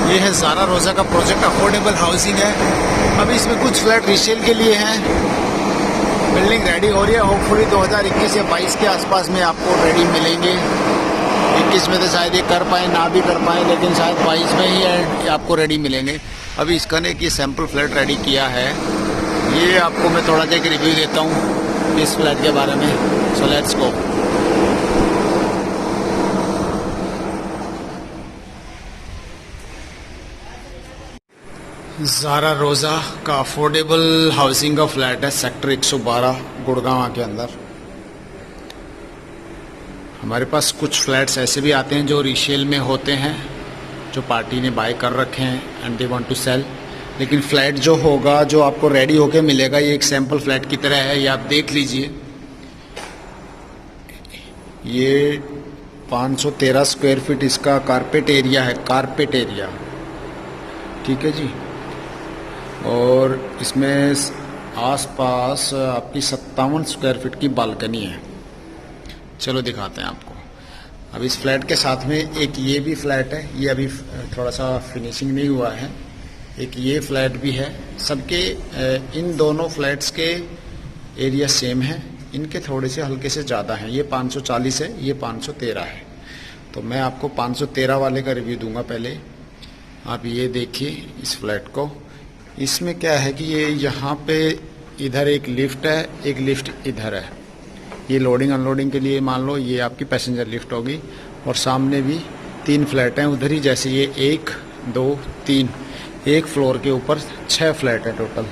ये है ज़ारा रोज़ा का प्रोजेक्ट, अफोर्डेबल हाउसिंग है। अभी इसमें कुछ फ्लैट रीसेल के लिए हैं। बिल्डिंग रेडी हो रही है। होपफुली 2021 या 22 के आसपास में आपको रेडी मिलेंगे। 21 में तो शायद ये कर पाए ना भी कर पाए, लेकिन शायद 22 में ही आपको रेडी मिलेंगे। अभी इसका ने एक ये सैम्पल फ्लैट रेडी किया है। ये आपको मैं थोड़ा सा एक रिव्यू देता हूँ इस फ्लैट के बारे में। So let's go. ज़ारा रोज़ा का अफोर्डेबल हाउसिंग का फ्लैट है, सेक्टर 112 गुड़गांव के अंदर। हमारे पास कुछ फ्लैट्स ऐसे भी आते हैं जो रीसेल में होते हैं, जो पार्टी ने बाय कर रखे हैं and they want to sell. लेकिन फ्लैट जो होगा, जो आपको रेडी होके मिलेगा, ये एक सैम्पल फ्लैट की तरह है। ये आप देख लीजिए। ये 513 स्क्वायर फीट इसका कारपेट एरिया है, कारपेट एरिया, ठीक है जी। और इसमें आसपास आपकी 57 स्क्वायर फीट की बालकनी है। चलो दिखाते हैं आपको। अब इस फ्लैट के साथ में एक ये भी फ्लैट है। ये अभी थोड़ा सा फिनिशिंग नहीं हुआ है। एक ये फ्लैट भी है। सबके इन दोनों फ्लैट्स के एरिया सेम है। इनके थोड़े से हल्के से ज़्यादा हैं। ये 540 है, ये 513 है। तो मैं आपको 513 वाले का रिव्यू दूंगा। पहले आप ये देखिए इस फ्लैट को। इसमें क्या है कि ये यहाँ पे इधर एक लिफ्ट है, एक लिफ्ट इधर है। ये लोडिंग अनलोडिंग के लिए मान लो ये आपकी पैसेंजर लिफ्ट होगी। और सामने भी 3 फ्लैट हैं उधर ही, जैसे ये 1 2 3, एक फ्लोर के ऊपर 6 फ्लैट है टोटल।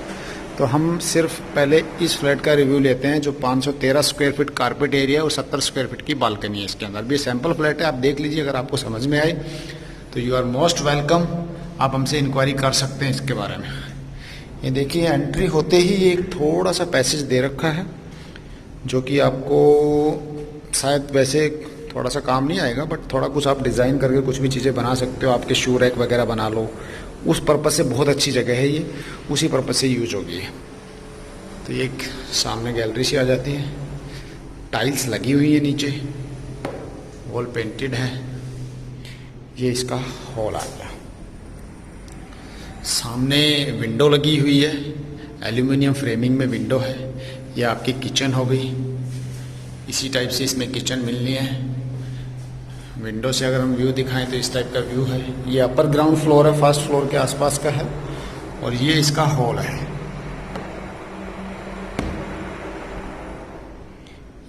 तो हम सिर्फ पहले इस फ्लैट का रिव्यू लेते हैं, जो 513 स्क्वायर फीट कारपेट एरिया और 70 स्क्वायर फीट की बालकनी है। इसके अंदर भी सैम्पल फ्लैट है, आप देख लीजिए। अगर आपको समझ में आए तो यू आर मोस्ट वेलकम। आप हमसे इंक्वायरी कर सकते हैं इसके बारे में। ये देखिए, एंट्री होते ही एक थोड़ा सा पैसेज दे रखा है, जो कि आपको शायद वैसे थोड़ा सा काम नहीं आएगा, बट थोड़ा कुछ आप डिज़ाइन करके कुछ भी चीज़ें बना सकते हो। आपके शू रैक वगैरह बना लो, उस पर्पज़ से बहुत अच्छी जगह है ये, उसी पर्पज़ से यूज होगी। तो ये एक सामने गैलरी सी आ जाती है। टाइल्स लगी हुई है नीचे, वॉल पेंटेड है। ये इसका हॉल आ गया। सामने विंडो लगी हुई है, एल्यूमिनियम फ्रेमिंग में विंडो है। ये आपकी किचन हो गई। इसी टाइप से इसमें किचन मिलनी है। विंडो से अगर हम व्यू दिखाएं तो इस टाइप का व्यू है। ये अपर ग्राउंड फ्लोर है, फर्स्ट फ्लोर के आसपास का है। और ये इसका हॉल है।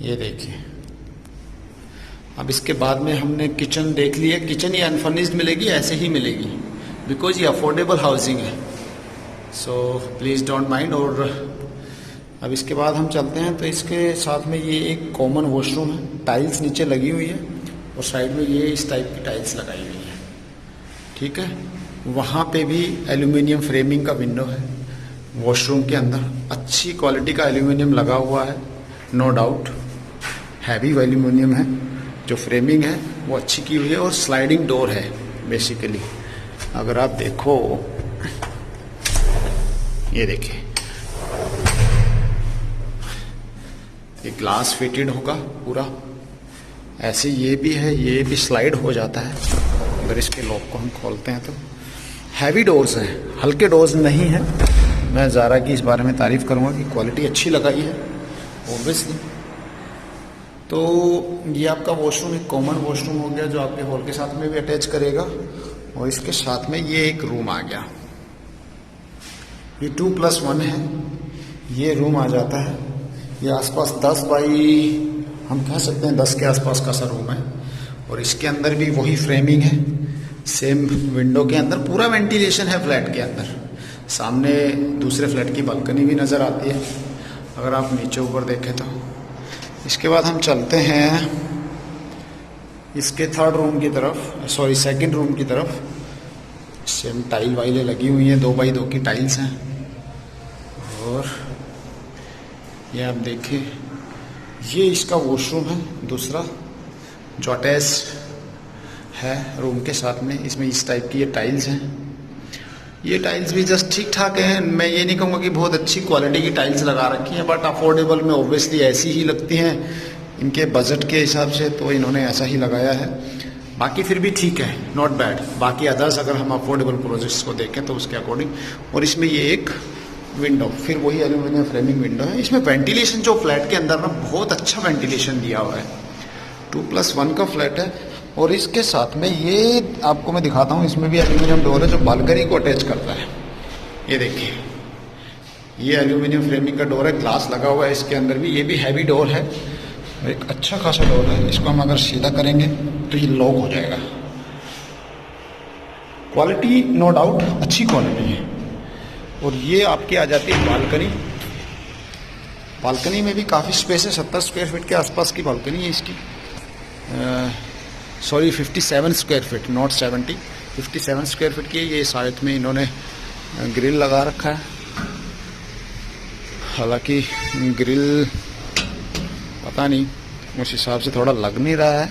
ये देखिए। अब इसके बाद में हमने किचन देख ली है। किचन ये अनफर्निश्ड मिलेगी, ऐसे ही मिलेगी, बिकॉज ये अफोर्डेबल हाउसिंग है। So please don't mind. और अब इसके बाद हम चलते हैं तो इसके साथ में ये एक कॉमन वॉशरूम है। टाइल्स नीचे लगी हुई है और साइड में ये इस टाइप की टाइल्स लगाई हुई है, ठीक है। वहाँ पे भी एल्यूमिनियम फ्रेमिंग का विंडो है। वॉशरूम के अंदर अच्छी क्वालिटी का एल्यूमिनियम लगा हुआ है, नो डाउट। हैवी एल्यूमिनियम है। जो फ्रेमिंग है वो अच्छी की हुई है। और स्लाइडिंग डोर है बेसिकली। अगर आप देखो, ये देखिए, ये ग्लास फिटेड होगा पूरा। ऐसे ये भी है, ये भी स्लाइड हो जाता है। अगर इसके लॉक को हम खोलते हैं तो हैवी डोर्स हैं, हल्के डोर्स नहीं है। मैं ज़ारा की इस बारे में तारीफ़ करूँगा कि क्वालिटी अच्छी लगाई है ऑब्वियसली। तो ये आपका वॉशरूम एक कॉमन वॉशरूम हो गया, जो आपके हॉल के साथ में भी अटैच करेगा। और इसके साथ में ये एक रूम आ गया। ये 2+1 है। ये रूम आ जाता है। ये आसपास 10 बाई हम कह सकते हैं 10 के आसपास का सा रूम है। और इसके अंदर भी वही फ्रेमिंग है, सेम विंडो के अंदर। पूरा वेंटिलेशन है फ्लैट के अंदर। सामने दूसरे फ्लैट की बालकनी भी नज़र आती है अगर आप नीचे ऊपर देखें तो। इसके बाद हम चलते हैं इसके थर्ड रूम की तरफ, सॉरी सेकंड रूम की तरफ। सेम टाइल वाइलें लगी हुई हैं, 2x2 की टाइल्स हैं। और ये आप देखिए, ये इसका वॉशरूम है दूसरा, जो अटैच है रूम के साथ में। इसमें इस टाइप की ये टाइल्स हैं। ये टाइल्स भी जस्ट ठीक ठाक हैं। मैं ये नहीं कहूँगा कि बहुत अच्छी क्वालिटी की टाइल्स लगा रखी हैं, बट अफोर्डेबल में ऑब्वियसली ऐसी ही लगती हैं इनके बजट के हिसाब से, तो इन्होंने ऐसा ही लगाया है। बाकी फिर भी ठीक है, नॉट बैड। बाकी अदर्स अगर हम अफोर्डेबल प्रोजेक्ट्स को देखें तो उसके अकॉर्डिंग। और इसमें ये एक विंडो, फिर वही एल्यूमिनियम फ्रेमिंग विंडो है। इसमें वेंटिलेशन जो फ्लैट के अंदर ना बहुत अच्छा वेंटिलेशन दिया हुआ है। 2+1 का फ्लैट है। और इसके साथ में ये आपको मैं दिखाता हूँ, इसमें भी एल्यूमिनियम डोर है जो बालकनी को अटैच करता है। ये देखिए, ये एल्यूमिनियम फ्रेमिंग का डोर है, ग्लास लगा हुआ है इसके अंदर भी। ये भी हैवी डोर है, एक अच्छा खासा डोर है। इसको हम अगर सीधा करेंगे तो ये लॉक हो जाएगा। क्वालिटी नो डाउट अच्छी क्वालिटी है। और ये आपकी आ जाती है बालकनी। बालकनी में भी काफ़ी स्पेस है, 70 स्क्वायर फीट के आसपास की बालकनी है इसकी। Sorry 57 square feet, not 70, 57 square feet की है। ये साइड में इन्होंने ग्रिल लगा रखा है। हालांकि ग्रिल पता नहीं, उस हिसाब से थोड़ा लग नहीं रहा है।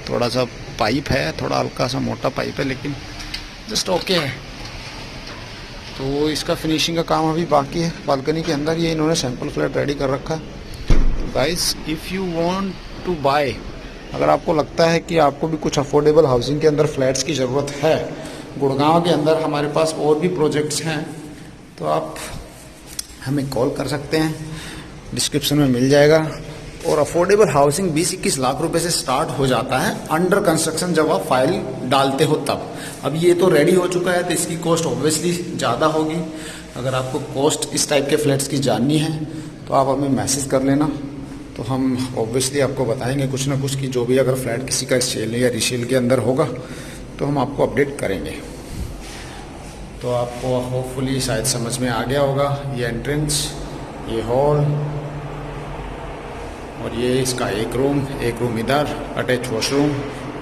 थोड़ा सा पाइप है, थोड़ा हल्का सा मोटा पाइप है, लेकिन जस्ट ओके है। तो इसका फिनिशिंग का काम अभी बाकी है। बालकनी के अंदर ये इन्होंने सैंपल फ्लैट रेडी कर रखा है। Guys, if you want to buy, अगर आपको लगता है कि आपको भी कुछ अफोर्डेबल हाउसिंग के अंदर फ्लैट्स की ज़रूरत है, गुड़गांव के अंदर हमारे पास और भी प्रोजेक्ट्स हैं, तो आप हमें कॉल कर सकते हैं, डिस्क्रिप्शन में मिल जाएगा। और अफोर्डेबल हाउसिंग 20-21 लाख रुपए से स्टार्ट हो जाता है अंडर कंस्ट्रक्शन, जब आप फाइल डालते हो तब। अब ये तो रेडी हो चुका है तो इसकी कॉस्ट ऑब्वियसली ज़्यादा होगी। अगर आपको कॉस्ट इस टाइप के फ्लैट्स की जाननी है तो आप हमें मैसेज कर लेना, तो हम ऑब्वियसली आपको बताएंगे कुछ ना कुछ, कि जो भी अगर फ्लैट किसी का सेल या रीसेल के अंदर होगा तो हम आपको अपडेट करेंगे। तो आपको होपफुली शायद समझ में आ गया होगा। ये एंट्रेंस, ये हॉल, और ये इसका एक रूम इधर, अटैच वॉशरूम,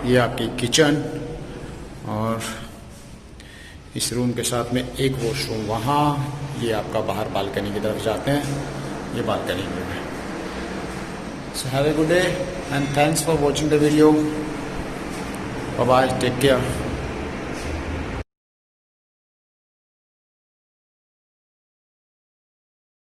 ये आपकी किचन, और इस रूम के साथ में एक वॉशरूम वहाँ। ये आपका बाहर बालकनी की तरफ जाते हैं, ये बालकनी में है। So have a good day and thanks for watching the video. Bye bye, take care.